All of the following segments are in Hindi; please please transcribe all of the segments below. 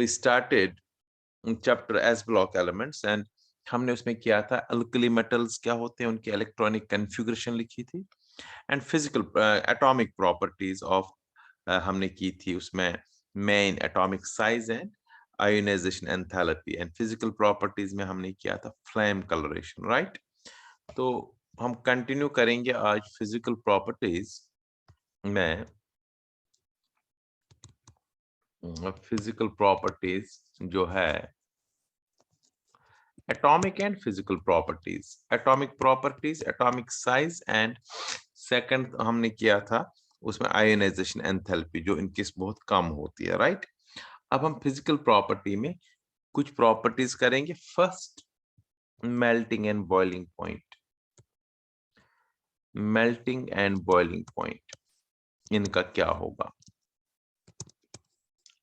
we started chapter S block elements and हमने उसमें किया था अल्कली मेटल्स क्या होते हैं, उनकी इलेक्ट्रॉनिक कॉन्फ़िगरेशन लिखी थी and physical atomic properties of हमने की थी उसमें main atomic size and ionization enthalpy and physical properties में हमने किया था फ्लेम कलरेशन, राइट। तो हम कंटिन्यू करेंगे आज फिजिकल प्रॉपर्टीज में। फिजिकल प्रॉपर्टीज जो है atomic and physical properties, atomic properties, atomic size and second हमने किया था उसमें ionization enthalpy जो इनकी बहुत कम होती है, राइट। अब हम फिजिकल प्रॉपर्टी में कुछ प्रॉपर्टीज करेंगे। First melting and boiling point, melting and boiling point इनका क्या होगा।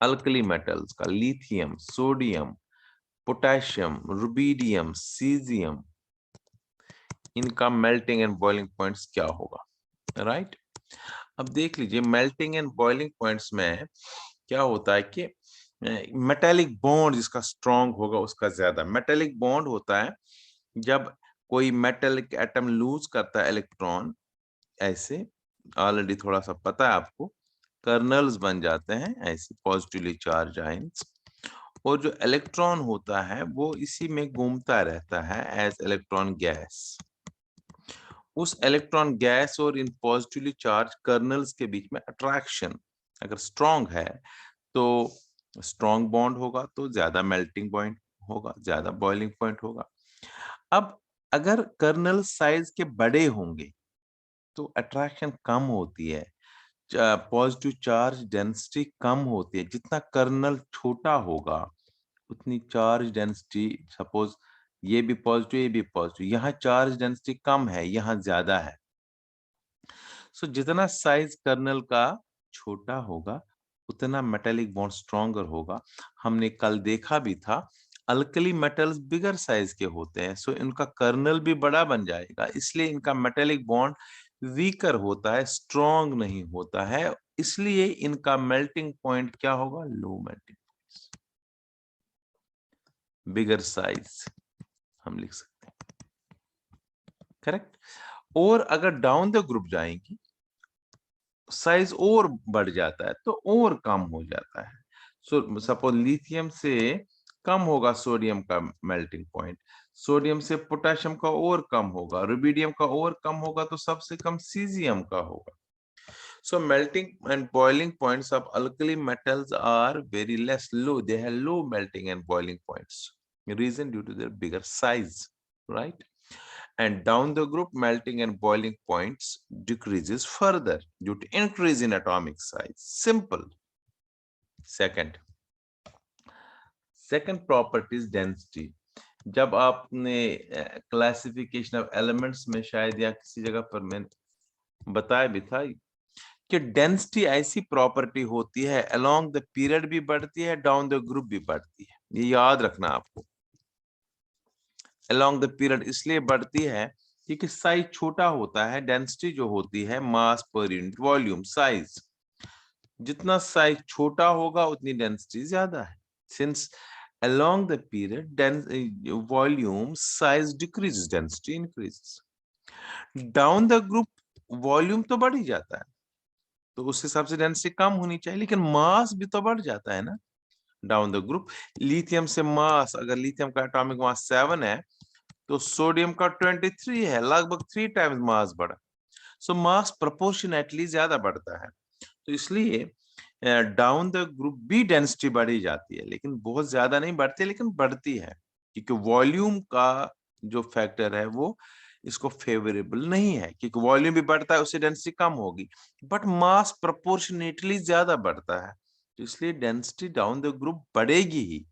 अल्कली मेटल्स का lithium, sodium, potassium, rubidium, caesium, इनका मेल्टिंग एंड बॉइलिंग पॉइंट्स क्या होगा, राइट। अब देख लीजिए मेल्टिंग एंड बॉइलिंग पॉइंट्स में क्या होता है कि मेटेलिक बॉन्ड जिसका स्ट्रांग होगा उसका ज्यादा। मेटेलिक बॉन्ड होता है जब कोई मेटेलिक एटम लूज करता है इलेक्ट्रॉन, ऐसे ऑलरेडी थोड़ा सा पता है आपको, कर्नल्स बन जाते हैं ऐसे पॉजिटिवली चार्ज आयंस, और जो इलेक्ट्रॉन होता है वो इसी में घूमता रहता है एज इलेक्ट्रॉन गैस। उस इलेक्ट्रॉन गैस और इन पॉजिटिवली चार्ज कर्नल्स के बीच में अट्रैक्शन अगर स्ट्रांग है तो स्ट्रांग बॉन्ड होगा, तो ज्यादा मेल्टिंग पॉइंट होगा, ज्यादा बॉइलिंग पॉइंट होगा। अब अगर कर्नल साइज के बड़े होंगे तो अट्रैक्शन कम होती है, पॉजिटिव चार्ज डेंसिटी कम होती है। जितना कर्नल छोटा होगा उतनी चार्ज डेंसिटी, सपोज ये भी पॉजिटिव ये भी पॉजिटिव, यहाँ चार्ज डेंसिटी कम है यहाँ ज्यादा है। सो जितना साइज कर्नल का छोटा होगा उतना मेटेलिक बॉन्ड स्ट्रॉन्गर होगा। हमने कल देखा भी था अल्कली मेटल्स बिगर साइज के होते हैं, सो इनका कर्नल भी बड़ा बन जाएगा, इसलिए इनका मेटेलिक बॉन्ड वीकर होता है, स्ट्रॉन्ग नहीं होता है, इसलिए इनका मेल्टिंग पॉइंट क्या होगा, लो मेल्टिंग, बिगर साइज हम लिख सकते हैं, करेक्ट। और अगर डाउन द ग्रुप जाएंगे साइज और बढ़ जाता है तो और कम हो जाता है। सो सपोज लिथियम से कम होगा सोडियम का मेल्टिंग पॉइंट, सोडियम से पोटेशियम का और कम होगा, रुबिडियम का और कम होगा, तो सबसे कम सीजियम का होगा। So melting and boiling points of alkali metals are very less low. They have low melting and boiling points. Reason due to their bigger size, right? And down the group, melting and boiling points decreases further due to increase in atomic size. Simple. Second property is density. जब आपने क्लासिफिकेशन ऑफ एलिमेंट्स में शायद या किसी जगह पर मैंने बताया भी था कि डेंसिटी ऐसी प्रॉपर्टी होती है अलोंग द पीरियड भी बढ़ती है, डाउन द ग्रुप भी बढ़ती है। ये याद रखना आपको। अलोंग द पीरियड इसलिए बढ़ती है क्योंकि साइज छोटा होता है, डेंसिटी जो होती है मास पर यूनिट वॉल्यूम साइज, जितना साइज छोटा होगा उतनी डेंसिटी ज्यादा है। Since along the period volume size decreases, density increases. Down the group volume तो बढ़ ही जाता है तो उस हिसाब से डेंसिटी कम होनी चाहिए, लेकिन मास भी तो बढ़ जाता है ना डाउन द ग्रुप। लिथियम से मास, अगर लिथियम का एटॉमिक मास 7 है तो सोडियम का 23 है, लगभग 3 टाइम्स मास बढ़ा। सो मास प्रोपोर्शनेटली ज्यादा बढ़ता है, तो इसलिए डाउन द ग्रुप भी डेंसिटी बढ़ी जाती है, लेकिन बहुत ज्यादा नहीं बढ़ती, लेकिन बढ़ती है क्योंकि वॉल्यूम का जो फैक्टर है वो इसको फेवरेबल नहीं है, क्योंकि वॉल्यूम भी बढ़ता है उससे डेंसिटी कम होगी, बट मास प्रोपोर्शनेटली ज्यादा बढ़ता है, तो इसलिए डेंसिटी डाउन द ग्रुप बढ़ेगी ही।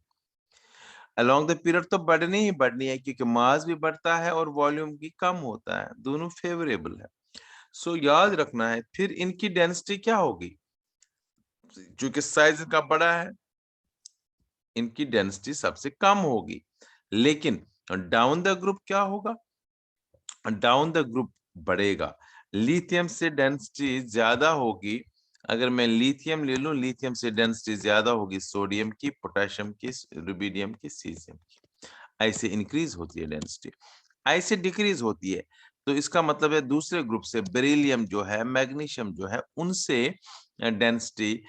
अलोंग द पीरियड तो बढ़नी ही बढ़नी है क्योंकि मास भी बढ़ता है और वॉल्यूम भी कम होता है, दोनों फेवरेबल है। सो याद रखना है फिर इनकी डेंसिटी क्या होगी, क्योंकि साइज का बड़ा है इनकी डेंसिटी सबसे कम होगी, लेकिन डाउन द ग्रुप क्या होगा, डाउन द ग्रुप बढ़ेगा। लिथियम से डेंसिटी ज्यादा होगी अगर मैं लिथियम ले लूं, लिथियम से डेंसिटी ज्यादा होगी सोडियम की, पोटेशियम की, रुबिडियम की, सीजियम की। ऐसे इंक्रीज होती है डेंसिटी, ऐसे डिक्रीज होती है। तो इसका मतलब है दूसरे ग्रुप से बेरिलियम जो है, मैग्नीशियम जो है, उनसे डेंसिटी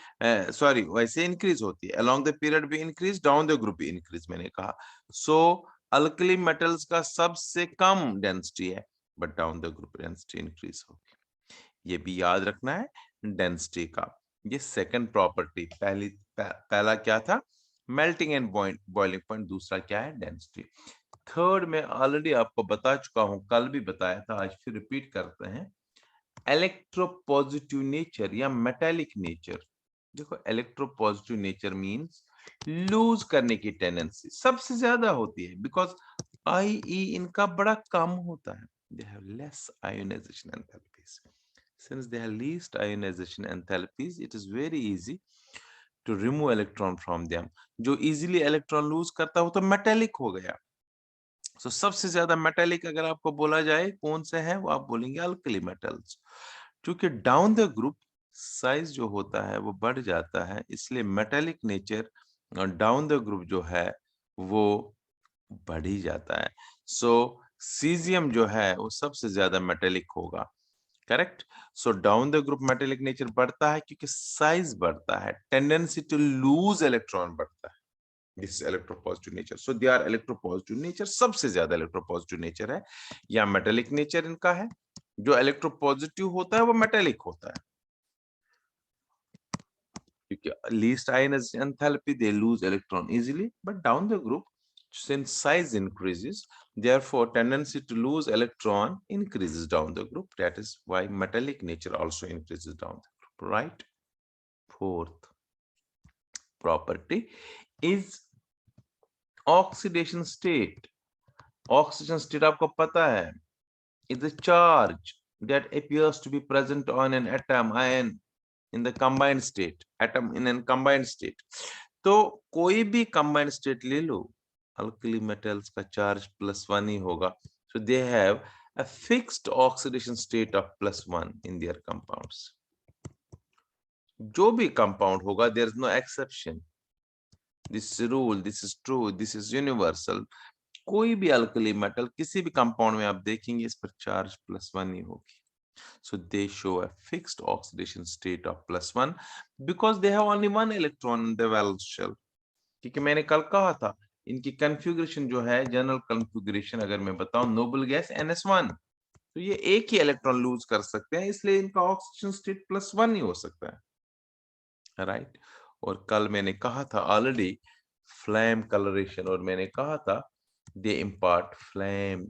सॉरी वैसे इंक्रीज होती है। अलोंग द पीरियड भी इंक्रीज, डाउन द ग्रुप भी इंक्रीज, मैंने कहा। सो अल्कली मेटल्स का सबसे कम डेंसिटी है, but down the group density increase होगी। ये भी याद रखना है डेंसिटी का। ये सेकंड प्रॉपर्टी। पहला क्या था? Melting and boiling point. दूसरा क्या है? डेंसिटी। थर्ड में ऑलरेडी आपको बता चुका हूं, कल भी बताया था, आज फिर रिपीट करते हैं। इलेक्ट्रोपॉजिटिव नेचर या मेटालिक नेचर। देखो, इलेक्ट्रोपॉजिटिव नेचर मींस लूज करने की टेंडेंसी सबसे ज्यादा होती है, बिकॉज IE इनका बड़ा कम होता है। They have less ionization enthalpies. Since they have least ionization enthalpies, it is very easy to remove electron from them. जो easily electron lose करता हो तो metallic हो गया। So सबसे ज्यादा metallic अगर आपको बोला जाए कौन से है, वो आप बोलेंगे alkali metals। क्योंकि down the group size जो होता है वो बढ़ जाता है, इसलिए metallic nature और down the group जो है वो बढ़ ही जाता है। So cesium जो है वो सबसे ज्यादा metallic होगा। Correct. So down the group metallic nature बढ़ता है क्योंकि साइज बढ़ता है, टेंडेंसी टू लूज इलेक्ट्रॉन बढ़ता है। This electropositive nature. So they are electropositive nature, सबसे ज्यादा इलेक्ट्रोपॉजिटिव नेचर है या मेटेलिक नेचर इनका है। जो इलेक्ट्रोपॉजिटिव होता है वो मेटेलिक होता है, क्योंकि least ionization enthalpy, they lose electron easily, but down the group since size increases, therefore tendency to lose electron increases down the group. That is why metallic nature also increases down the group, right? Fourth property is oxidation state. Oxidation state आपको पता है is the charge that appears to be present on an atom ion in the combined state, atom in a combined state. तो कोई भी combined state ले लो, alkali metals का charge +1 ही होगा। So they have a fixed oxidation state of +1 in their compounds. जो भी compound होगा, there is no exception. This is rule, this is true, this is universal. कोई भी alkali metal किसी भी compound में आप देखेंगे, इस पर charge +1 ही होगी। So they show a fixed oxidation state of +1 because they have only one electron in the valence shell. क्योंकि मैंने कल कहा था इनकी कन्फिगरेशन जो है, जनरल कन्फिगरेशन अगर मैं बताऊं, नोबल गैस NS1, तो ये एक ही इलेक्ट्रॉन लूज कर सकते हैं, इसलिए इनका ऑक्सीजन स्टेट +1 ही हो सकता है, राइट। और कल मैंने कहा था ऑलरेडी फ्लेम कलरेशन, और मैंने कहा था they impart flame,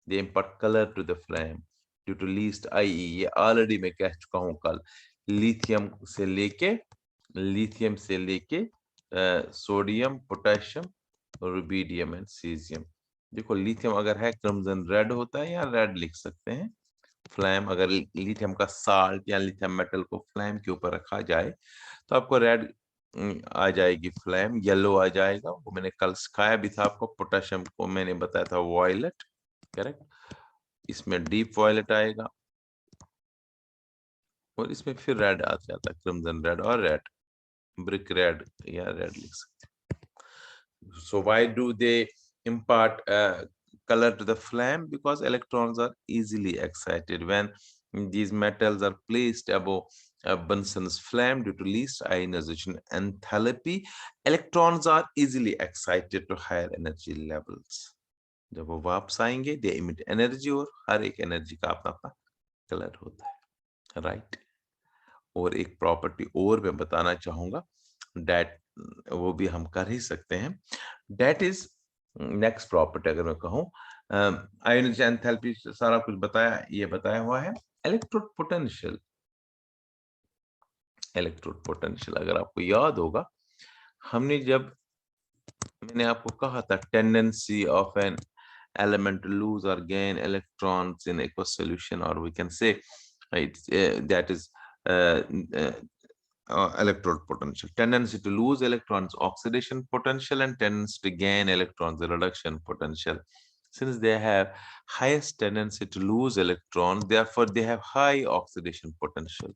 they impart colour to the flame due to least IE। ये ऑलरेडी मैं कह चुका हूं कल। लिथियम से लेके sodium, potassium, rubidium and caesium. देखो, लिथियम अगर है क्रिम्सन रेड होता है, या रेड लिख सकते हैं। फ्लेम, अगर लिथियम का साल्ट या लिथियम मेटल को फ्लेम के ऊपर रखा जाए तो आपको रेड आ जाएगी फ्लेम, येलो आ जाएगा, वो मैंने कल सिखाया भी था आपको। पोटेशियम को मैंने बताया था वॉयलेट, करेक्ट। इसमें डीप वॉयलेट आएगा, और इसमें फिर रेड आ जाता है, क्रिम्सन रेड और रेड, ब्रिक रेड या रेड लिख सकते हैं। So why do they impart color to the flame? Because electrons are easily excited when these metals are placed above Bunsen's flame due to least ionization enthalpy. Electrons are easily excited to higher energy levels. जब वो वापस आएंगे, they emit energy, और हर एक एनर्जी का अपना अपना कलर होता है, राइट। और एक प्रॉपर्टी और मैं बताना चाहूंगा, डेट, वो भी हम कर ही सकते हैं। That is next property. अगर मैं कहूं, आयोनाइजेशन एंथैल्पी सारा कुछ बताया, ये बताया हुआ है। इलेक्ट्रोड पोटेंशियल, अगर आपको याद होगा, मैंने आपको कहा था tendency of an element to lose or gain electrons in aqueous solution, or we can say that is electrode potential. Tendency to lose electrons, oxidation potential, and tendency to gain electrons, reduction potential. Since they have highest tendency to lose electrons, therefore they have high oxidation potential.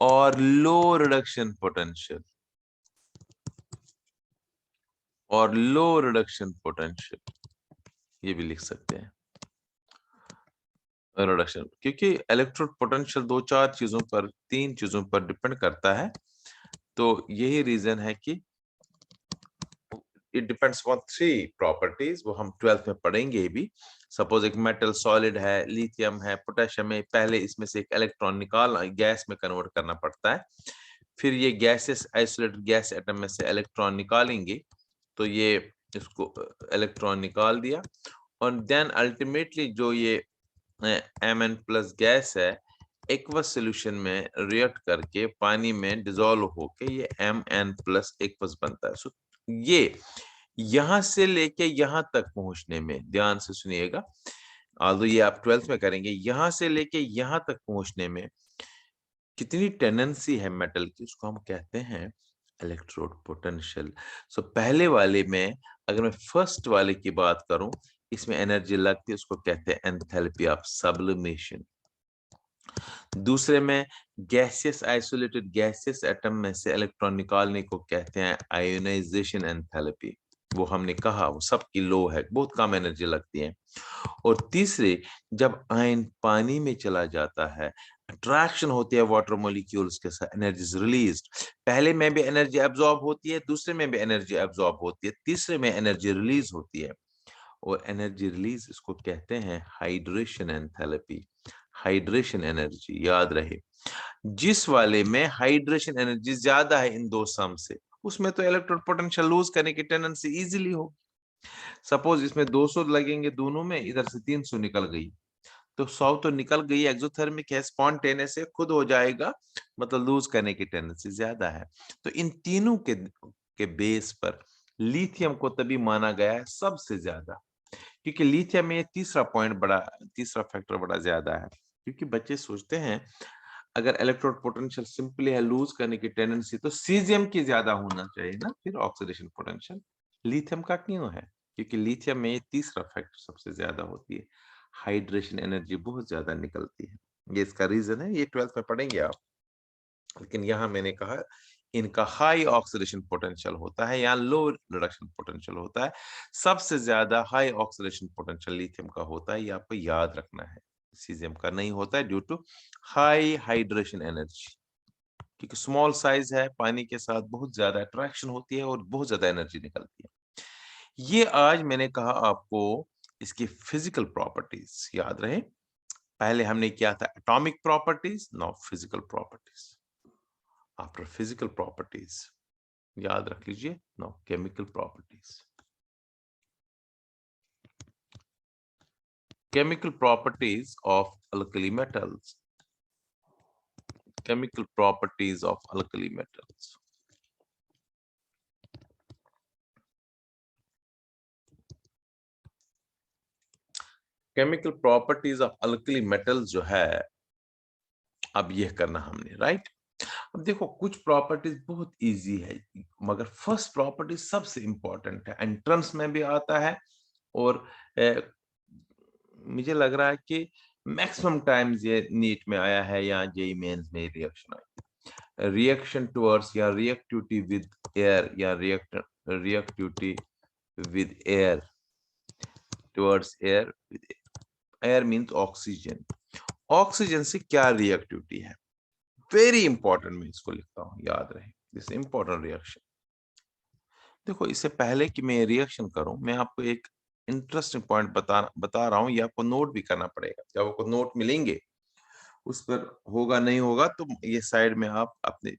और लो रिडक्शन पोटेंशियल, और लो रिडक्शन पोटेंशियल, ये भी लिख सकते हैं रिडक्शन, क्योंकि इलेक्ट्रोड पोटेंशियल दो चार चीजों पर, तीन चीजों पर डिपेंड करता है। तो यही रीजन है कि it depends on three properties, वो हम 12th में पढ़ेंगे भी। सपोज एक मेटल सॉलिड है, लिथियम है, पोटेशियम है, पहले इसमें से एक इलेक्ट्रॉन निकाल गैस में कन्वर्ट करना पड़ता है, फिर ये गैसेस आइसोलेटेड गैस एटम में से इलेक्ट्रॉन निकालेंगे, तो ये इसको इलेक्ट्रॉन निकाल दिया, और देन अल्टीमेटली जो ये Mn प्लस गैस है, एक्वस सोल्यूशन में रिएक्ट करके पानी में डिसॉल्व होके ये Mn प्लस एक्वस बनता है। सो ये यहां से लेके यहां तक पहुंचने में, ध्यान से सुनिएगा, आल्दो ये आप 12th में करेंगे, यहां से लेके यहां तक पहुंचने में कितनी टेंडेंसी है मेटल की, उसको हम कहते हैं इलेक्ट्रोड पोटेंशियल। सो पहले वाले में अगर मैं फर्स्ट वाले की बात करूं, इसमें एनर्जी लगती है, उसको कहते हैं एंथैल्पी ऑफ सब्लिमेशन। दूसरे में गैसियस आइसोलेटेड गैसियस एटम में से इलेक्ट्रॉन निकालने को कहते हैं आयोनाइजेशन एंथैल्पी, वो हमने कहा वो सबकी लो है, बहुत कम एनर्जी लगती है। और तीसरे, जब आयन पानी में चला जाता है, अट्रैक्शन होती है वाटर मॉलिक्यूल्स के साथ, एनर्जी रिलीज्ड, पहले में भी एनर्जी एब्जॉर्ब होती है, दूसरे में भी एनर्जी एब्जॉर्ब होती है, तीसरे में एनर्जी रिलीज होती है, और एनर्जी रिलीज इसको कहते हैं हाइड्रेशन एंथैल्पी, हाइड्रेशन एनर्जी, याद रहे। जिस वाले में हाइड्रेशन एनर्जी ज्यादा है इन दो सम से, उसमें तो इलेक्ट्रोड पोटेंशियल लूज करने की टेंडेंसी इजीली होगी। सपोज इसमें 200 लगेंगे दोनों में, इधर से 300 निकल गई, तो 100 तो निकल गई, एक्सोथर्मिक है, स्पॉन्टेनियस से खुद हो जाएगा, मतलब लूज करने की टेंडेंसी ज्यादा है। तो इन तीनों के बेस पर लिथियम को तभी माना गया है सबसे ज्यादा, क्योंकि लिथियम में तीसरा पॉइंट बड़ा, तीसरा फैक्टर बड़ा ज्यादा है। क्योंकि बच्चे सोचते हैं अगर इलेक्ट्रोड पोटेंशियल सिंपली है लूज करने की टेंडेंसी, तो सीजियम की ज्यादा होना चाहिए ना, फिर ऑक्सीडेशन पोटेंशियल, लिथियम का क्यों है? क्योंकि लिथियम में तीसरा फैक्टर सबसे ज्यादा होती है, हाइड्रेशन एनर्जी बहुत ज्यादा निकलती है, ये इसका रीजन है, ये 12th में पढ़ेंगे आप। लेकिन यहाँ मैंने कहा इनका हाई ऑक्सीडेशन पोटेंशियल होता है या लो रिडक्शन पोटेंशियल होता है, सबसे ज्यादा हाई ऑक्सीडेशन पोटेंशियल लिथियम का होता है, ये आपको याद रखना है, सीजियम का नहीं होता है, due to high hydration energy, क्योंकि स्मॉल साइज है, पानी के साथ बहुत ज्यादा अट्रैक्शन होती है और बहुत ज्यादा एनर्जी निकलती है। ये आज मैंने कहा आपको इसकी फिजिकल प्रॉपर्टीज याद रहे, पहले हमने किया था atomic properties, now physical properties. After physical properties याद रख लीजिए, now chemical properties. Chemical properties of alkali metals. Chemical properties of alkali metals. Chemical properties of alkali metals जो है, अब यह करना हमने, राइट। अब देखो कुछ प्रॉपर्टीज बहुत इजी है, मगर फर्स्ट प्रॉपर्टी सबसे इंपॉर्टेंट है, एंट्रेंस में भी आता है, और मुझे लग रहा है कि मैक्सिमम टाइम्स ये नीट में आया है या जेईई मेंस में रिएक्शन आई, रिएक्शन टुवर्ड्स या रिएक्टिविटी विद एयर, या reactivity with air, towards air, air means oxygen, oxygen से क्या रिएक्टिविटी है, वेरी इंपॉर्टेंट, मैं इसको लिखता हूं, याद रहे, दिस इंपॉर्टेंट रिएक्शन। देखो इससे पहले कि मैं रिएक्शन करूं, मैं आपको एक इंटरेस्टिंग पॉइंट बता रहा हूं, ये आपको नोट भी करना पड़ेगा, जब आपको नोट मिलेंगे उस पर होगा नहीं होगा तो ये साइड में आप अपने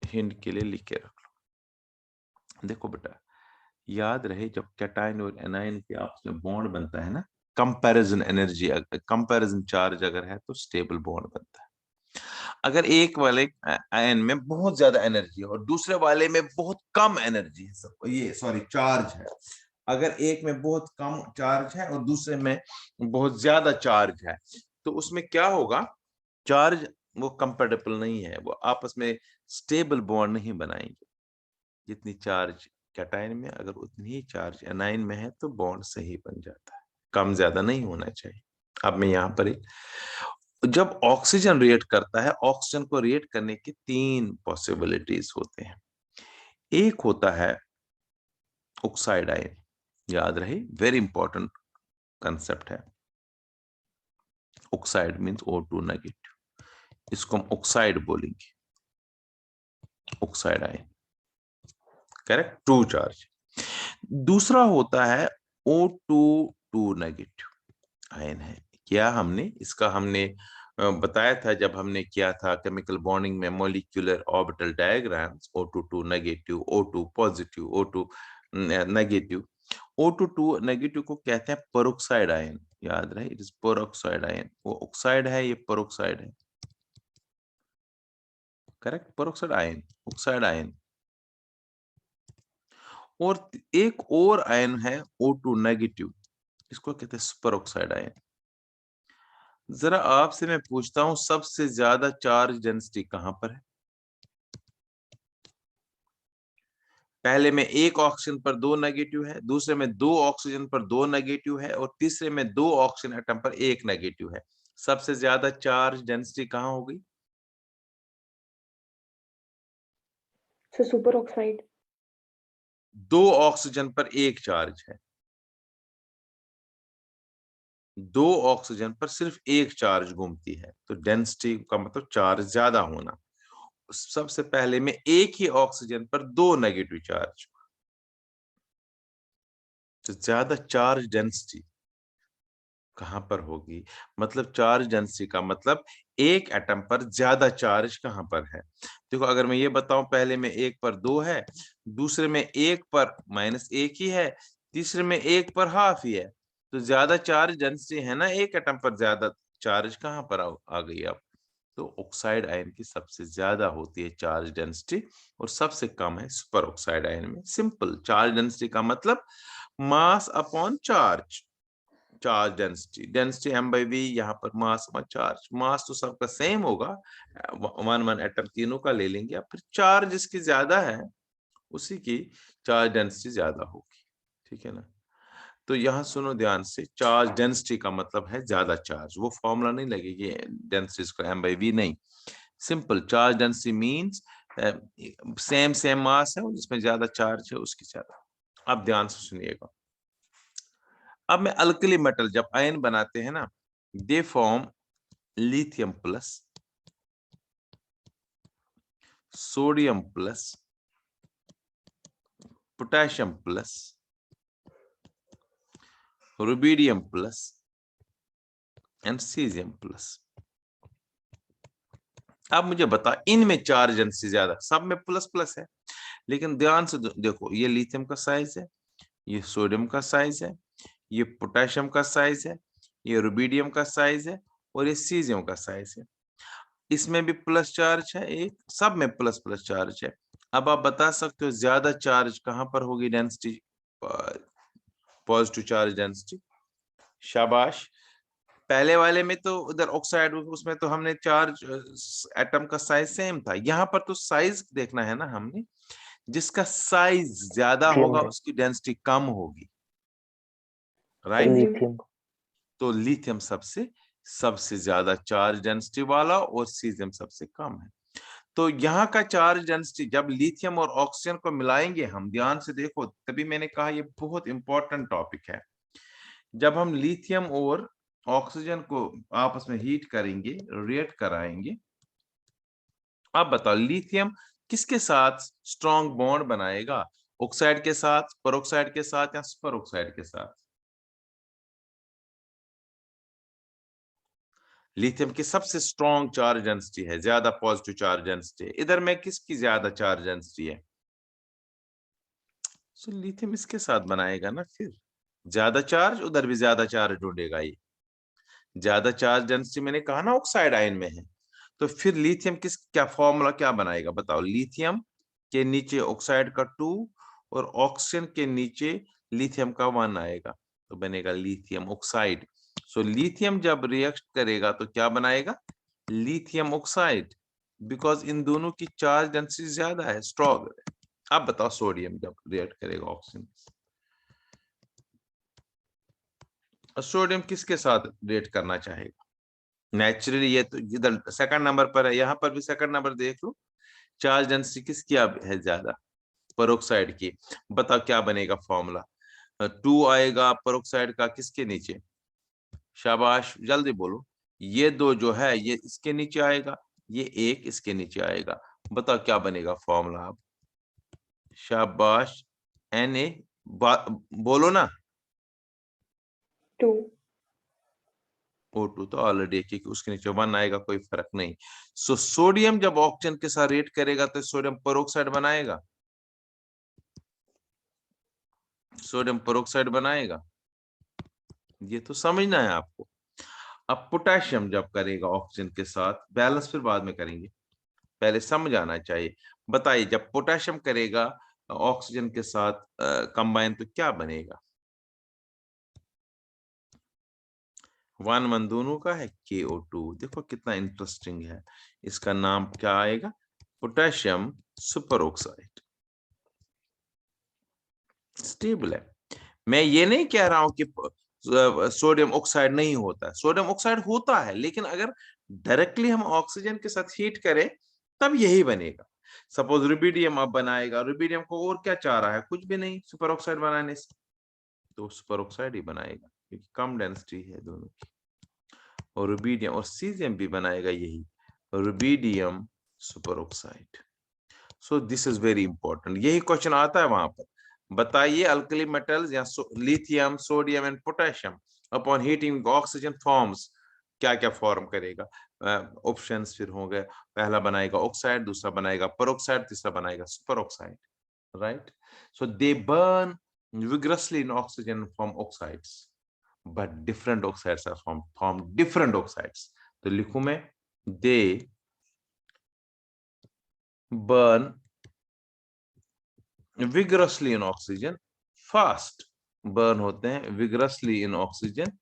हिंट के लिए लिख के रख लो। देखो बेटा, याद रहे जब कैटायन और एनायन के आपस में बॉन्ड बनता है ना, कंपैरिजन एनर्जी, कंपैरिजन चार्ज अगर है तो स्टेबल बॉन्ड बनता है। अगर एक वाले आयन में बहुत ज्यादा एनर्जी है और दूसरे वाले में बहुत कम एनर्जी है, ये सॉरी चार्ज है, अगर एक में बहुत कम चार्ज है और दूसरे में बहुत ज्यादा चार्ज है, तो उसमें क्या होगा, चार्ज वो कंपेटेबल नहीं है, वो आपस में स्टेबल बॉन्ड नहीं बनाएंगे। जितनी चार्ज कैटायन में, अगर उतनी ही चार्ज एनायन में है तो बॉन्ड सही बन जाता है, कम ज्यादा नहीं होना चाहिए। अब मैं यहाँ पर जब ऑक्सीजन रिएक्ट करता है, ऑक्सीजन को रिएक्ट करने की 3 पॉसिबिलिटीज होते हैं। एक होता है ऑक्साइड आयन, याद रहे, वेरी इंपॉर्टेंट कंसेप्ट है। ऑक्साइड मींस O2 नेगेटिव, इसको हम ऑक्साइड बोलेंगे, ऑक्साइड आयन, करेक्ट, 2 चार्ज। दूसरा होता है O2 नेगेटिव आयन है। क्या हमने इसका बताया था जब हमने किया था केमिकल बॉन्डिंग में molecular orbital diagrams, O2 negative, O2 positive, O2 negative. O2 negative को कहते हैं पेरोक्साइड आयन, याद रहे, इट इज पेरोक्साइड आयन। वो ऑक्साइड है, ये पेरोक्साइड है, correct, peroxide ion, oxide ion. और एक और आयन है O2 नेगेटिव, इसको कहते हैं सुपर ऑक्साइड आयन। जरा आपसे मैं पूछता हूं, सबसे ज्यादा चार्ज डेंसिटी कहां पर है? पहले में एक ऑक्सीजन पर 2 नेगेटिव है, दूसरे में 2 ऑक्सीजन पर 2 नेगेटिव है, और तीसरे में 2 ऑक्सीजन एटम पर 1 नेगेटिव है। सबसे ज्यादा चार्ज डेंसिटी कहां होगी? Super oxide. 2 ऑक्सीजन पर 1 चार्ज है, 2 ऑक्सीजन पर सिर्फ 1 चार्ज घूमती है, तो डेंसिटी का मतलब चार्ज ज्यादा होना। सबसे पहले में एक ही ऑक्सीजन पर 2 नेगेटिव चार्ज, तो ज्यादा चार्ज डेंसिटी कहां पर होगी? मतलब चार्ज डेंसिटी का मतलब एक एटम पर ज्यादा चार्ज कहां पर है। देखो, अगर मैं ये बताऊं पहले में 1 पर 2 है, दूसरे में 1 पर -1 ही है, तीसरे में 1 पर हाफ ही है, तो ज्यादा चार्ज डेंसिटी है ना, एक एटम पर ज्यादा चार्ज कहां पर आ गई अब? तो ऑक्साइड आयन की सबसे ज्यादा होती है चार्ज डेंसिटी, और सबसे कम है सुपर ऑक्साइड आयन में। सिंपल, चार्ज डेंसिटी का मतलब mass upon charge, charge density, density m/v, यहाँ पर मास अपॉन चार्ज। मास तो सबका सेम होगा, 1 एटम तीनों का ले लेंगे, फिर चार्ज जिसकी ज्यादा है उसी की चार्ज डेंसिटी ज्यादा होगी, ठीक है ना। तो यहाँ सुनो ध्यान से, चार्ज डेंसिटी का मतलब है ज्यादा चार्ज, वो फॉर्मूला नहीं लगेगी डेंसिटी को m/v, नहीं, simple charge density means same mass है, जिसमें ज्यादा चार्ज है उसकी ज्यादा। अब ध्यान से सुनिएगा, अब मैं अल्कली मेटल जब आयन बनाते हैं ना, they form lithium plus, sodium plus, potassium plus, rubidium plus and caesium plus. अब मुझे बता, इनमें चार्ज डेंसिटी ज्यादा, सब में प्लस प्लस है, लेकिन ध्यान से देखो, ये लिथियम का साइज है, ये सोडियम का साइज है, ये पोटेशियम का साइज है, ये रुबिडियम का साइज है, और ये सीजियम का साइज है। इसमें भी प्लस चार्ज है, एक सब में प्लस प्लस चार्ज है। अब आप बता सकते हो ज्यादा चार्ज कहां पर होगी डेंसिटी, पॉजिटिव चार्ज डेंसिटी। शाबाश, पहले वाले में तो उधर ऑक्साइड, उसमें तो हमने चार्ज एटम का साइज सेम था, यहाँ पर तो साइज देखना है ना हमने, जिसका साइज ज्यादा होगा उसकी डेंसिटी कम होगी, राइट। लिथियम। तो लिथियम सबसे सबसे ज्यादा चार्ज डेंसिटी वाला, और सीजियम सबसे कम है। तो यहाँ का चार्ज डेंसिटी जब लिथियम और ऑक्सीजन को मिलाएंगे हम, ध्यान से देखो, तभी मैंने कहा ये बहुत इंपॉर्टेंट टॉपिक है। जब हम लिथियम और ऑक्सीजन को आपस में हीट करेंगे, रिएक्ट कराएंगे, अब बताओ लिथियम किसके साथ स्ट्रॉन्ग बॉन्ड बनाएगा? ऑक्साइड के साथ, पेरोक्साइड के साथ, या सुपर ऑक्साइड के साथ? लिथियम की सबसे स्ट्रॉन्ग चार्ज डेंसिटी है, ज्यादा पॉजिटिव चार्ज डेंसिटी है, इधर में किसकी ज्यादा चार्ज डेंसिटी है? सो लिथियम इसके साथ बनाएगा ना, फिर ज्यादा चार्ज, उधर भी ज्यादा चार्ज ढूंढेगा ये। ज्यादा चार्ज डेंसिटी मैंने कहा ना ऑक्साइड आयन में है, तो फिर लिथियम किस क्या फॉर्मूला क्या बनाएगा बताओ? लिथियम के नीचे ऑक्साइड का 2 और ऑक्सीजन के नीचे लिथियम का 1 आएगा, तो बनेगा लिथियम ऑक्साइड। सो लिथियम जब रिएक्ट करेगा तो क्या बनाएगा? लिथियम ऑक्साइड, बिकॉज इन दोनों की चार्ज डेंसिटी ज्यादा है, स्ट्रॉन्ग। अब बताओ सोडियम जब रिएक्ट करेगा ऑक्सीजन, सोडियम किसके साथ रिएक्ट करना चाहेगा? नेचुरली ये तो इधर सेकंड नंबर पर है, यहाँ पर भी सेकंड नंबर देख लो, चार्ज डेंसिटी किसकी अब है ज्यादा, पेरोक्साइड की। बताओ क्या बनेगा फॉर्मूला, 2 आएगा पेरोक्साइड का किसके नीचे, शाबाश जल्दी बोलो, ये दो जो है ये इसके नीचे आएगा, ये एक इसके नीचे आएगा, बताओ क्या बनेगा फॉर्मूला अब, शाबाश Na, बोलो ना। 2 O2 तो ऑलरेडी है क्योंकि उसके नीचे 1 आएगा, कोई फर्क नहीं। सो सोडियम जब ऑक्सीजन के साथ रिएक्ट करेगा तो सोडियम पेरोक्साइड बनाएगा, सोडियम पेरोक्साइड बनाएगा, ये तो समझना है आपको। अब पोटेशियम जब करेगा ऑक्सीजन के साथ, बैलेंस फिर बाद में करेंगे, पहले समझ आना चाहिए। बताइए जब पोटेशियम करेगा ऑक्सीजन के साथ कंबाइन तो क्या बनेगा, 1 दोनों का है, KO2। देखो कितना इंटरेस्टिंग है, इसका नाम क्या आएगा, पोटेशियम सुपर ऑक्साइड। स्टेबल है। मैं ये नहीं कह रहा हूं कि सोडियम ऑक्साइड नहीं होता है, सोडियम ऑक्साइड होता है, लेकिन अगर डायरेक्टली हम ऑक्सीजन के साथ हीट करें तब यही बनेगा। सपोज रुबिडियम अब बनाएगा, रुबिडियम को और क्या चाह रहा है, कुछ भी नहीं सुपर ऑक्साइड बनाने से, तो सुपर ऑक्साइड ही बनाएगा क्योंकि कम डेंसिटी है दोनों की। और रुबिडियम और सीजियम भी बनाएगा यही, rubidium super oxide. So this is very important, यही क्वेश्चन आता है वहां पर। बताइए अल्कली मेटल्स या lithium sodium and potassium upon heating oxygen forms, क्या क्या फॉर्म करेगा, ऑप्शंस फिर हो गए, पहला बनाएगा ऑक्साइड, दूसरा बनाएगा पेरोक्साइड, तीसरा बनाएगा super oxide, right. So they burn vigorously in oxygen from oxides, but different oxides are formed different oxides। तो लिखूं मैं, they burn vigorously in oxygen, fast burn होते हैं vigorously in oxygen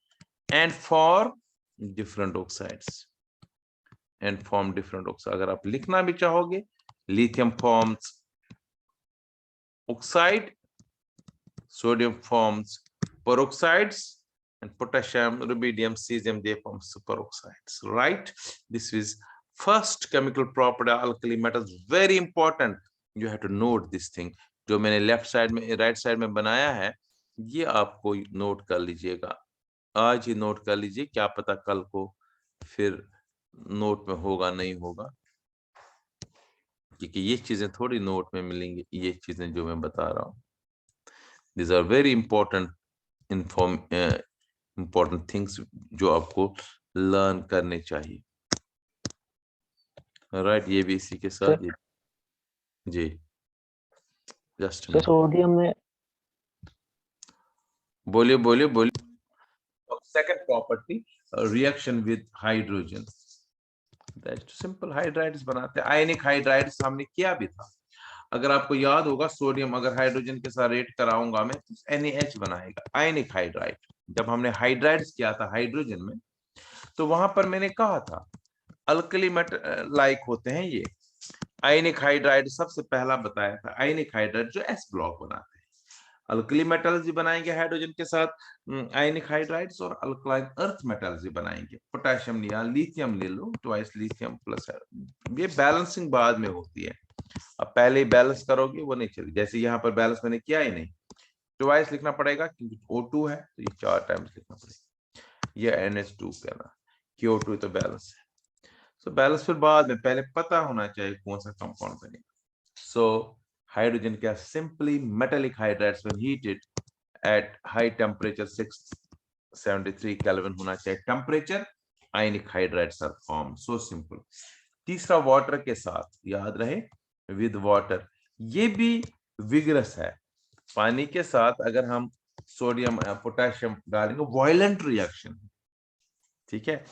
and form different oxides, and form different oxides। अगर आप लिखना भी चाहोगे, lithium forms oxide, sodium forms peroxides, and potassium, rubidium, cesium, they form superoxides, right? This is first chemical property alkali metals, very important, you have to note this thing। जो मैंने लेफ्ट साइड में राइट साइड में बनाया है ये आपको नोट कर लीजिएगा, आज ही नोट कर लीजिए, क्या पता कल को फिर नोट में होगा नहीं होगा, क्योंकि ये चीजें थोड़ी नोट में मिलेंगी, ये चीजें जो मैं बता रहा हूँ, these are very important important things जो आपको लर्न करने चाहिए, राइट। ये भी इसी के साथ जी, जस्ट सोडियम में बोलिए बोलिए बोलिए। Second property reaction with hydrogen, that simple hydrides बनाते हैं, आयनिक हाइड्राइड्स हमने किया भी था। अगर आपको याद होगा सोडियम अगर हाइड्रोजन के साथ रेट कराऊंगा मैं तो NaH बनाएगा, आयनिक हाइड्राइड। जब हमने हाइड्राइड्स किया था हाइड्रोजन में तो वहां पर मैंने कहा था अल्कली मेटल लाइक होते हैं ये, आयनिक हाइड्राइड सबसे पहला बताया था, आयनिक हाइड्राइड जो S ब्लॉक बनाते हैं। अल्कली मेटल्स भी बनाएंगे हाइड्रोजन के साथ आयनिक हाइड्राइड्स, और अल्कलाइन अर्थ मेटल्स भी बनाएंगे, पोटेशियम या लिथियम ले लो, ट्वाइस लिथियम प्लस, ये बैलेंसिंग बाद में होती है, अब पहले ही बैलेंस करोगे वो नहीं चलेगी, जैसे यहाँ पर बैलेंस मैंने किया ही नहीं, ट्वाइस लिखना पड़ेगा क्योंकि O2 है तो ये 4 टाइम्स लिखना पड़ेगा, ये NH2 कहना, CO2 तो बैलेंस है। सो बैलेंस फिर बाद में, पहले पता होना चाहिए कौन सा कंपाउंड बनेगा। सो हाइड्रोजन क्या, simply metallic hydrides when heated at high temperature 673 kelvin होना चाहिए temperature, ionic hydrides are form, so simple. तीसरा वाटर के साथ, याद रहे विद वाटर, ये भी विगरस है, पानी के साथ अगर हम सोडियम पोटेशियम डालेंगे वायलेंट रिएक्शन, ठीक है।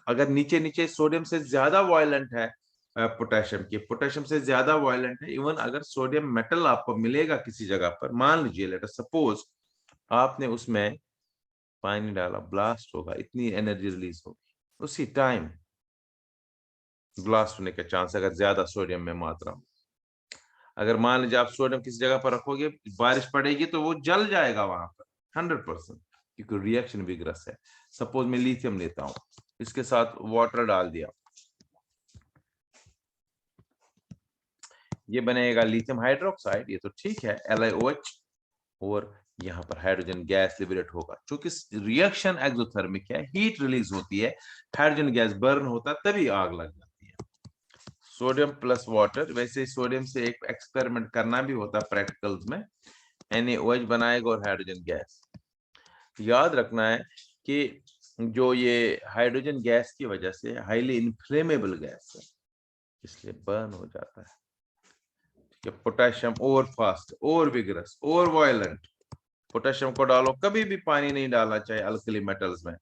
अगर नीचे नीचे सोडियम से ज्यादा वायलेंट है पोटेशियम की, पोटेशियम से ज्यादा वायलेंट है, इवन अगर सोडियम मेटल आपको मिलेगा किसी जगह पर, मान लीजिए लेट अस सपोज आपने उसमें पानी डाला, ब्लास्ट होगा, इतनी एनर्जी रिलीज होगी उसी टाइम, ब्लास्ट होने का चांस अगर ज्यादा सोडियम में मात्रा हो। अगर मान लीजिए आप सोडियम किसी जगह पर रखोगे, बारिश पड़ेगी तो वो जल जाएगा वहां पर 100%, क्योंकि रिएक्शन विगरस है। सपोज मैं लिथियम लेता हूँ, इसके साथ वाटर डाल दिया, ये बनेगा लिथियम हाइड्रोक्साइड, ये तो ठीक है, LiOH, और यहाँ पर हाइड्रोजन गैस लिबरेट होगा। क्योंकि रिएक्शन एक्सोथर्मिक है, हीट रिलीज होती है, हाइड्रोजन गैस बर्न होता है, तभी आग लग जाती है। सोडियम प्लस वाटर, वैसे सोडियम से एक एक्सपेरिमेंट करना भी होता है प्रैक्टिकल्स में, NaOH बनाएगा और हाइड्रोजन गैस। याद रखना है कि जो ये हाइड्रोजन गैस की वजह से हाईली इन्फ्लेमेबल गैस है, इसलिए बर्न हो जाता है। पोटेशियम और फास्ट और विगरस और वायलेंट, पोटेशियम को डालो, कभी भी पानी नहीं डालना चाहिए अल्कली मेटल्स में,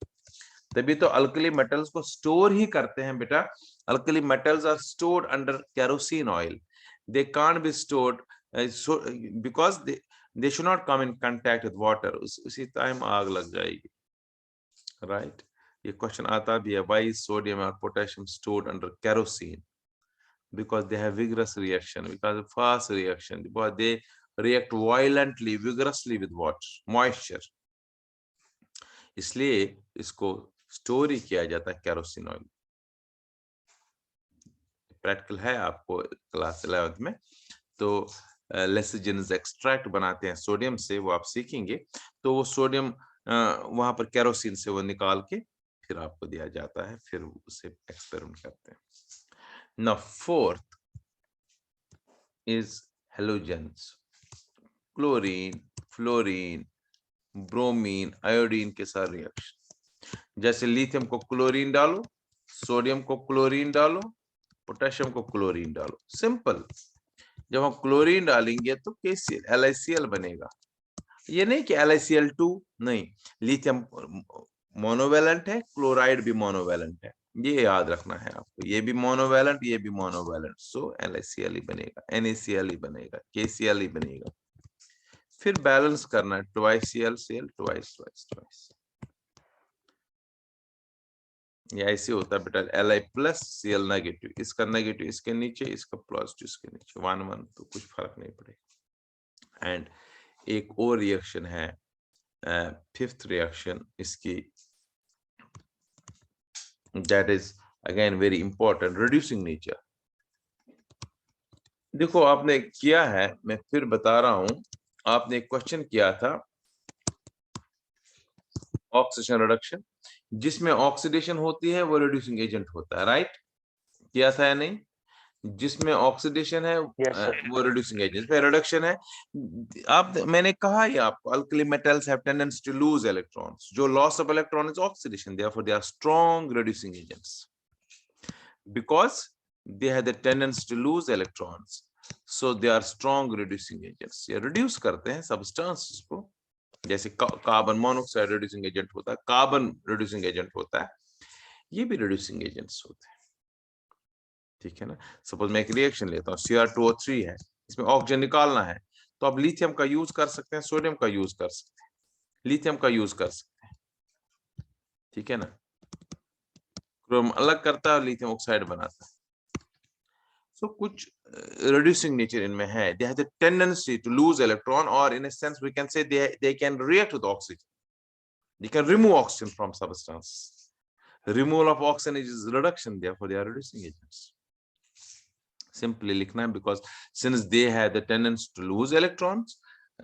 तभी तो अल्कली मेटल्स को स्टोर ही करते हैं बेटा। Alkali metals are stored under kerosene oil, they can't be stored because they should not come in contact with water, उसी टाइम आग लग जाएगी, राइट। ये क्वेश्चन आता भी है, व्हाई इज सोडियम और potassium stored under kerosene? Because they have vigorous reaction, because of fast reaction, because they react violently, vigorously with water, moisture. इसलिए इसको स्टोर ही किया जाता है केरोसिन ऑयल। प्रैक्टिकल है आपको क्लास 11th में, तो लेसिजिनस एक्सट्रैक्ट बनाते हैं सोडियम से, वो आप सीखेंगे। तो वो सोडियम वहां पर केरोसिन से वो निकाल के फिर आपको दिया जाता है, फिर उसे एक्सपेरिमेंट करते हैं। Now fourth is halogens, chlorine, fluorine, bromine, iodine के साथ रिएक्शन। जैसे लिथियम को क्लोरीन डालो, सोडियम को क्लोरीन डालो, पोटेशियम को क्लोरीन डालो, सिंपल। जब हम क्लोरीन डालेंगे तो KCl LiCl बनेगा, ये नहीं कि LiCl2 नहीं, लिथियम मोनोवैलेंट है, क्लोराइड भी मोनोवैलेंट है, ये याद रखना है आपको, ये भी मोनोवैलेंट, ये भी मोनोवैलेंट, सो LiCl ही बनेगा, NaCl ही बनेगा, KCl ही बनेगा। फिर बैलेंस करना है, twice Cl twice twice twice, ये ऐसे होता है बेटा, Li प्लस Cl नेगेटिव, इसका नेगेटिव इसके नीचे, इसका पॉजिटिव इसके नीचे, 1 1, तो कुछ फर्क नहीं पड़ेगा। एंड एक और रिएक्शन है, फिफ्थ रिएक्शन इसकी, that is again very important, reducing nature। देखो आपने किया है, मैं फिर बता रहा हूं, आपने एक क्वेश्चन किया था ऑक्सीडेशन रिडक्शन, जिसमें ऑक्सीडेशन होती है वो रिड्यूसिंग एजेंट होता है, राइट? किया था या नहीं? जिसमें ऑक्सीडेशन है वो रिड्यूसिंग एजेंट, पे रिडक्शन है। आप, मैंने कहा ही आपको, alkali metals have tendency to lose electrons, जो loss of electron is oxidation, therefore they are strong reducing agents, because they have the tendency to lose electrons, so they are strong reducing agents। ये reduce करते हैं substances को, जैसे कार्बन मोनोऑक्साइड रिड्यूसिंग एजेंट होता है, कार्बन रिड्यूसिंग एजेंट होता है, ये भी रिड्यूसिंग एजेंट्स होते हैं, ठीक है ना। सपोज मैं एक रिएक्शन लेता हूँ, Cr2O3 है, इसमें ऑक्सीजन निकालना है, तो आप लिथियम का यूज कर सकते हैं, सोडियम का यूज कर सकते हैं, लिथियम का यूज कर सकते हैं, ठीक है ना। क्रोम अलग करता है, लिथियम ऑक्साइड बनाता है। So कुछ reducing nature इनमें है, they have the tendency to lose electron, or in a sense we can say they can react with oxygen, they can remove oxygen from substance, removal of oxygen is reduction, therefore they are reducing agents। Simply लिखना है, because since they have the tendency to lose electrons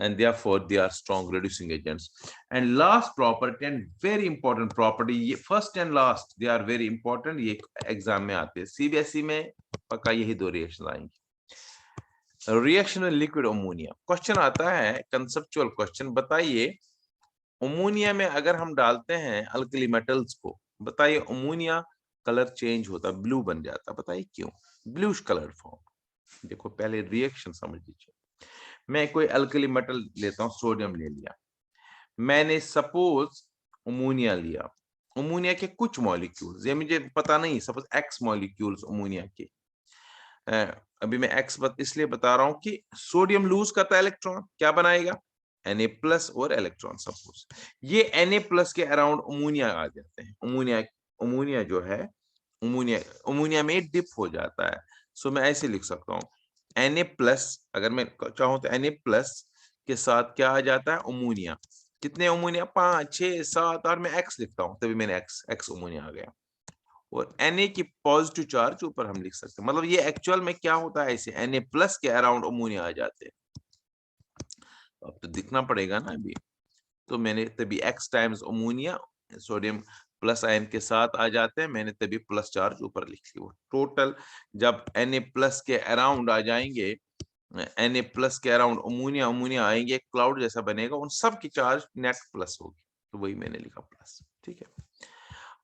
and therefore they are strong reducing agents। And last property, and very important property, first and last they are very important, ये एग्जाम में आते हैं, CBSE में पक्का यही दो रिएक्शन आएंगे। रिएक्शन में लिक्विड अमोनिया, क्वेश्चन आता है कंसेप्चुअल क्वेश्चन, बताइए अमोनिया में अगर हम डालते हैं अल्कली मेटल्स को, बताइए अमोनिया कलर चेंज होता, ब्लू बन जाता, बताइए क्यों? Bluish colour form. देखो पहले रिएक्शन समझ लीजिए, मैं कोई अल्कली मेटल लेता हूं, सोडियम ले लिया मैंने, सपोज अमोनिया लिया, अमोनिया के कुछ मॉलिक्यूल्स, ये मुझे पता नहीं, सपोज एक्स मॉलिक्यूल्स अमोनिया के, अभी मैं एक्स इसलिए बता रहा हूं कि सोडियम लूज करता है इलेक्ट्रॉन, क्या बनाएगा? Na+ और इलेक्ट्रॉन। सपोज ये Na+ के अराउंड अमोनिया आ जाते हैं, अमोनिया जो है, अमोनिया में डिप हो जाता है, सो मैं ऐसे लिख सकता हूँ Na+, अगर मैं चाहूं तो Na+ के साथ क्या आ जाता है? अमोनिया। कितने अमोनिया? 5 6 7, और मैं एक्स लिखता हूं, तभी मैंने एक्स अमोनिया आ गया। और Na की पॉजिटिव चार्ज ऊपर हम लिख सकते हैं। मतलब ये एक्चुअल में क्या होता है, ऐसे Na प्लस के अराउंड अमोनिया आ जाते हैं। अब तो दिखना पड़ेगा ना अभी, तो मैंने तभी X times ammonia sodium plus ion के साथ आ जाते हैं, मैंने तभी प्लस चार्ज ऊपर लिख ली। वो टोटल जब Na प्लस के अराउंड आ जाएंगे, Na प्लस के अराउंड अमोनिया अमोनिया आएंगे, एक क्लाउड जैसा बनेगा, उन सब की चार्ज नेट प्लस होगी, तो वही मैंने लिखा प्लस। ठीक है,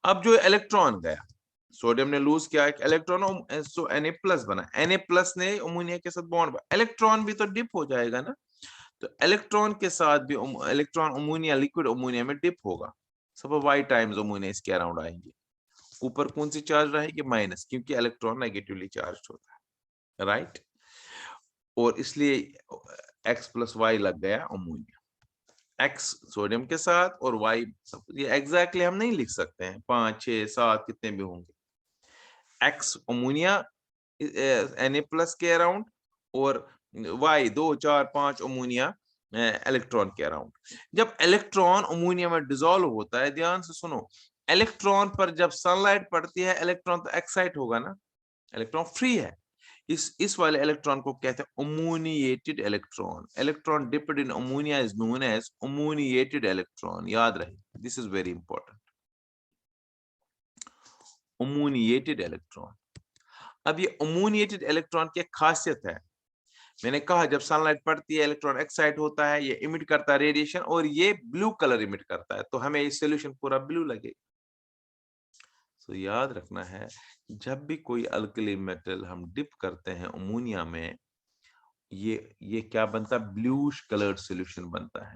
अब जो इलेक्ट्रॉन गया, सोडियम ने लूज किया एक इलेक्ट्रॉन, सो Na प्लस बना, Na प्लस ने अमोनिया के साथ बॉन्ड बना, इलेक्ट्रॉन भी तो डिप हो जाएगा ना, तो इलेक्ट्रॉन के साथ भी इलेक्ट्रॉन अमोनिया लिक्विड अमोनिया में डिप होगा, सब y टाइम्स अमोनिया इसके अराउंड आएंगे। ऊपर कौन सी चार्ज रहेगी, माइनस, क्योंकि इलेक्ट्रॉन नेगेटिवली चार्ज होता है, राइट। और इसलिए x प्लस वाई लग गया अमोनिया, x सोडियम के साथ और y, ये एग्जैक्टली हम नहीं लिख सकते हैं, 5 6 7 कितने भी होंगे, x अमोनिया Na प्लस के अराउंड और y 2 4 5 अमोनिया इलेक्ट्रॉन के अराउंड। जब इलेक्ट्रॉन अमोनिया में डिसॉल्व होता है, ध्यान से सुनो, इलेक्ट्रॉन पर जब सनलाइट पड़ती है, इलेक्ट्रॉन तो एक्साइट होगा ना, इलेक्ट्रॉन फ्री है, इस वाले इलेक्ट्रॉन को कहते हैं ammoniated electron. Electron dipped in ammonia is known as ammoniated electron, याद रहे, this is very important, ammoniated electron. अब ये अमोनिएटेड इलेक्ट्रॉन की एक खासियत है, मैंने कहा जब सनलाइट पड़ती है इलेक्ट्रॉन एक्साइट होता है, ये इमिट करता है रेडिएशन, और ये ब्लू कलर इमिट करता है, तो हमें ये सॉल्यूशन पूरा ब्लू लगेगा। तो याद रखना है, जब भी कोई अल्कली मेटल हम डिप करते हैं अमोनिया में, ये क्या बनता है, ब्लूइश कलर्ड सॉल्यूशन बनता है।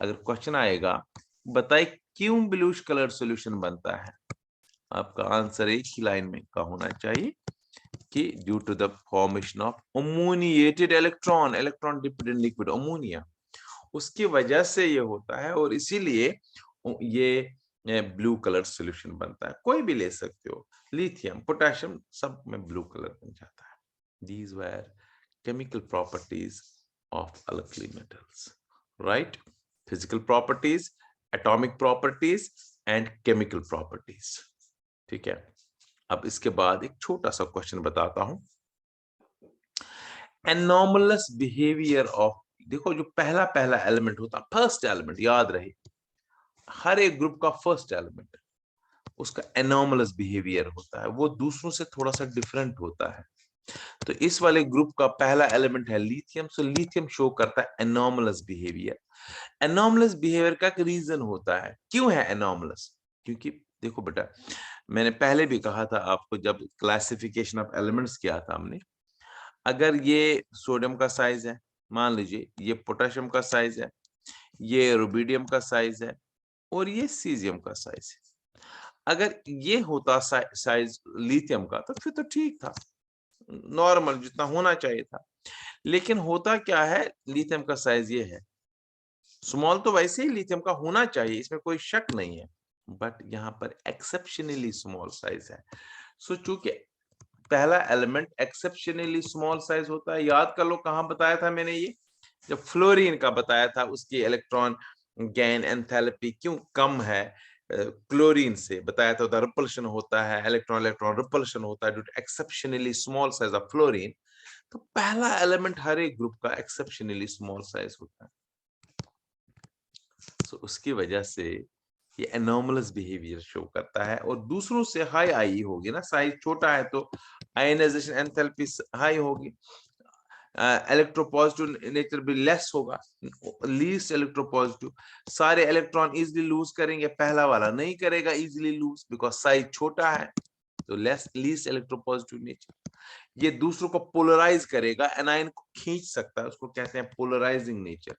अगर क्वेश्चन आएगा बताइए क्यों ब्लूइश कलर्ड सॉल्यूशन बनता है, आपका आंसर एक ही लाइन में का होना चाहिए कि due to the formation of ammoniated electron, electron dipped in liquid ammonia, उसकी वजह से ये होता है, और इसीलिए ये ब्लू कलर सॉल्यूशन बनता है। कोई भी ले सकते हो, लिथियम पोटेशियम सब में ब्लू कलर बन जाता है। These were chemical properties of alkali metals, right? Physical properties, atomic properties and chemical properties. ठीक है, अब इसके बाद एक छोटा सा क्वेश्चन बताता हूं, एनॉमलस बिहेवियर ऑफ, देखो जो पहला एलिमेंट होता है, फर्स्ट एलिमेंट, याद रहे हर एक ग्रुप का फर्स्ट एलिमेंट, उसका एनॉमलस बिहेवियर होता है, वो दूसरों से थोड़ा सा डिफरेंट होता है। तो इस वाले ग्रुप का पहला एलिमेंट है लिथियम, सो लिथियम शो करता है एनॉमलस बिहेवियर। एनॉमलस बिहेवियर का एक रीजन होता है, क्यों है एनॉमलस, क्योंकि देखो बेटा, मैंने पहले भी कहा था आपको, जब क्लासिफिकेशन ऑफ एलिमेंट्स किया था हमने, अगर ये सोडियम का साइज है, मान लीजिए ये पोटेशियम का साइज है, ये रुबिडियम का साइज है, और ये सीजियम का साइज है, अगर ये होता साइज लिथियम का, तो फिर तो ठीक था, नॉर्मल जितना होना चाहिए था। लेकिन होता क्या है, लिथियम का साइज ये है, स्मॉल तो वैसे ही लिथियम का होना चाहिए, इसमें कोई शक नहीं है, बट यहाँ पर एक्सेप्शनली स्मॉल साइज है। सो चूंकि पहला एलिमेंट एक्सेप्शनली स्मॉल साइज होता है, याद कर लो कहां बताया था मैंने, ये जब फ्लोरीन का बताया था, उसकी इलेक्ट्रॉन गेन एंथैल्पी क्यों कम है, क्लोरीन से बताया था, रिपल्शन होता है, इलेक्ट्रॉन इलेक्ट्रॉन रिपल्शन होता है due to exceptionally small size of fluorine. तो पहला एलिमेंट हर एक ग्रुप का एक्सेप्शनली स्मॉल साइज होता है, तो उसकी वजह से ये एनॉमलस बिहेवियर शो करता है, और दूसरों से हाई आई होगी ना, साइज छोटा है तो आयनाइजेशन एंथैल्पी हाई होगी, इलेक्ट्रोपॉजिटिव नेचर भी लेस होगा, लीस्ट इलेक्ट्रोपॉजिटिव, सारे इलेक्ट्रॉन इजीली लूज करेंगे, पहला वाला नहीं करेगा इजीली लूज, बिकॉज साइज छोटा है, तो लेस लीस्ट इलेक्ट्रोपॉजिटिव नेचर। ये दूसरों को पोलराइज करेगा, एनायन को खींच सकता है, उसको कहते हैं पोलराइजिंग नेचर।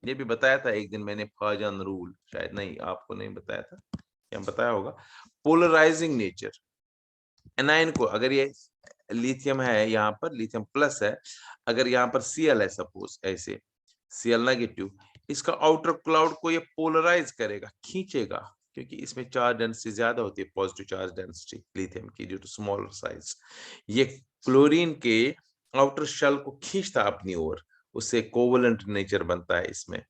ये भी बताया था एक दिन मैंने, फाजन रूल, शायद नहीं आपको नहीं बताया था, क्या बताया होगा, पोलराइजिंग नेचर एनायन को, अगर ये लिथियम है, यहाँ पर लिथियम प्लस है, अगर यहाँ पर Cl है सपोज, ऐसे Cl नेगेटिव, इसका आउटर क्लाउड को ये पोलराइज करेगा, खींचेगा, क्योंकि इसमें चार्ज डेंसिटी ज्यादा होती है, पॉजिटिव चार्ज डेंसिटी लिथियम की ड्यू टू स्मॉल साइज, ये क्लोरीन के आउटर शेल को खींचता अपनी ओर, उससे कोवलेंट नेचर बनता है इसमें,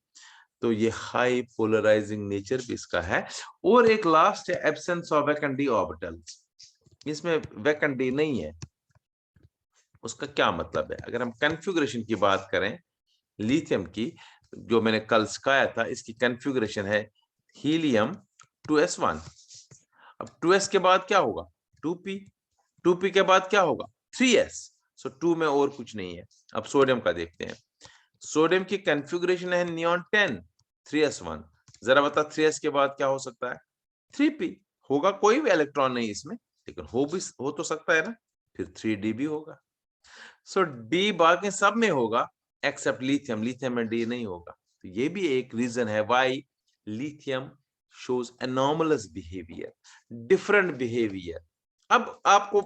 तो ये हाई पोलराइजिंग नेचर भी इसका है। और एक लास्ट है absence of vacant D orbitals, इसमें वैकेंट डी नहीं है, उसका क्या मतलब है? अगर हम कॉन्फ़िगरेशन की बात करें लिथियम की, जो मैंने कल सिखाया था, इसकी कॉन्फ़िगरेशन है हीलियम 2s1। अब 2s के बाद क्या होगा? 2p, 2p के बाद क्या होगा? 3s। सो 2 में और कुछ नहीं है। अब सोडियम का देखते हैं। सोडियम की कॉन्फ़िगरेशन है नियॉन 10 3s1। जरा बता 3s के बाद क्या हो सकता है? 3p होगा, कोई भी इलेक्ट्रॉन नहीं इसमें, लेकिन हो तो सकता है ना, फिर 3d भी होगा। सो डी बाकी सब में होगा एक्सेप्ट लिथियम, लिथियम में डी नहीं होगा। तो ये भी एक रीजन है why lithium shows anomalous behaviour, different behaviour. अब आपको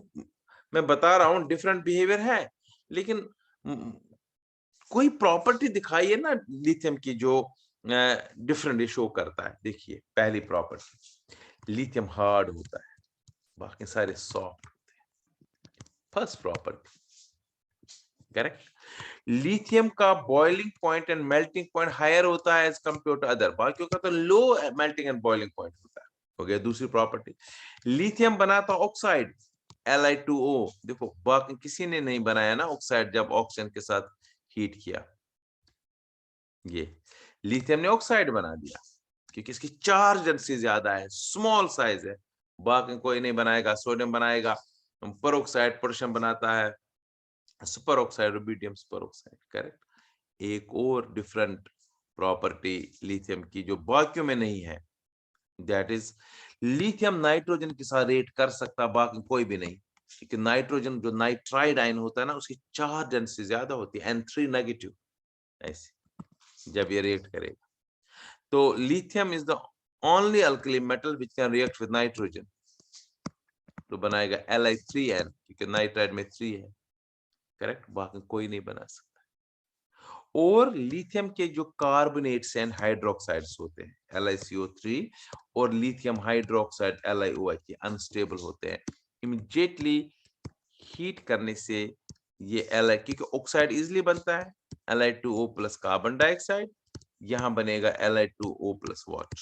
मैं बता रहा हूं डिफरेंट बिहेवियर है, लेकिन कोई प्रॉपर्टी दिखाइए ना लिथियम की जो डिफरेंट शो करता है। देखिए पहली प्रॉपर्टी, लिथियम हार्ड होता है, बाकी सारे सॉफ्ट होते हैं। First property correct. लिथियम का boiling point and melting point higher होता है एज कंपेयर टू अदर, बाकियों का तो low melting and boiling point होता है। हो गया दूसरी प्रॉपर्टी। लिथियम बनाता ऑक्साइड Li2O। देखो बाकी किसी ने नहीं बनाया ना ऑक्साइड जब ऑक्सीजन के साथ हीट किया, ये लिथियम ने ऑक्साइड बना दिया क्योंकि इसकी चार्ज डेंसिटी ज्यादा है, स्मॉल साइज है। बाकी कोई नहीं बनाएगा, सोडियम बनाएगा, पेरोक्साइड पोटेशियम बनाता है, super oxide, rubidium super oxide. Correct. एक और डिफरेंट प्रॉपर्टी लिथियम की जो बाकियों में नहीं है, दैट इज लिथियम नाइट्रोजन के साथ रेट कर सकता, बाकी कोई भी नहीं, क्योंकि नाइट्रोजन जो नाइट्राइड आयन होता है ना, उसकी चार्ज डेंसिटी ज्यादा होती है, N3 नेगेटिव, ऐसे जब ये रिएक्ट करेगा। तो lithium is the only alkali metal which can react with nitrogen, तो बनाएगा Li3n क्योंकि नाइट्राइड में 3 है। करेक्ट, बाकी कोई नहीं बना सकता। और लिथियम के जो कार्बोनेट्स एंड हाइड्रोक्साइड्स होते हैं LiCO3 और लिथियम हाइड्रोक्साइड LiOH अनस्टेबल होते हैं। इमीडिएटली हीट करने से ये Li, क्योंकि ऑक्साइड इजिली बनता है, Li2O प्लस कार्बन डाइऑक्साइड, यहां बनेगा Li2O plus water,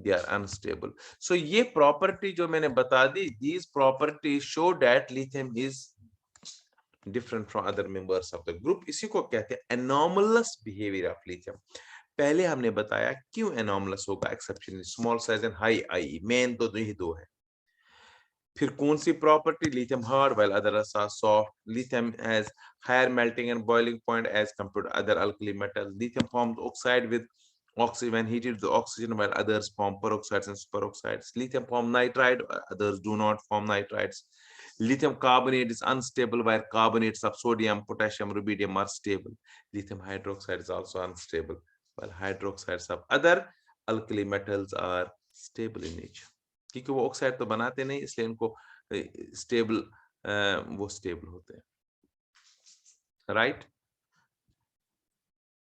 they are unstable. So ये प्रॉपर्टी जो मैंने बता दी, these property show that lithium is different from other members of the group। इसी को कहते हैं anomalous behavior of lithium। पहले हमने बताया क्यों anomalous होगा, exception small size and high IE, main तो यही दो है। फिर कौन सी property, lithium hard while others are soft, lithium has higher melting and boiling point as compared to other alkali metals, lithium forms oxide with oxygen when heated to oxygen while others form peroxides and superoxides, lithium form nitride, others do not form nitrides, lithium carbonate is unstable while carbonates of sodium, potassium, rubidium are stable, lithium hydroxide is also unstable while hydroxides of other alkali metals are stable in nature। क्योंकि वो ऑक्साइड तो बनाते नहीं, इसलिए इनको स्टेबल, वो स्टेबल होते हैं। राइट।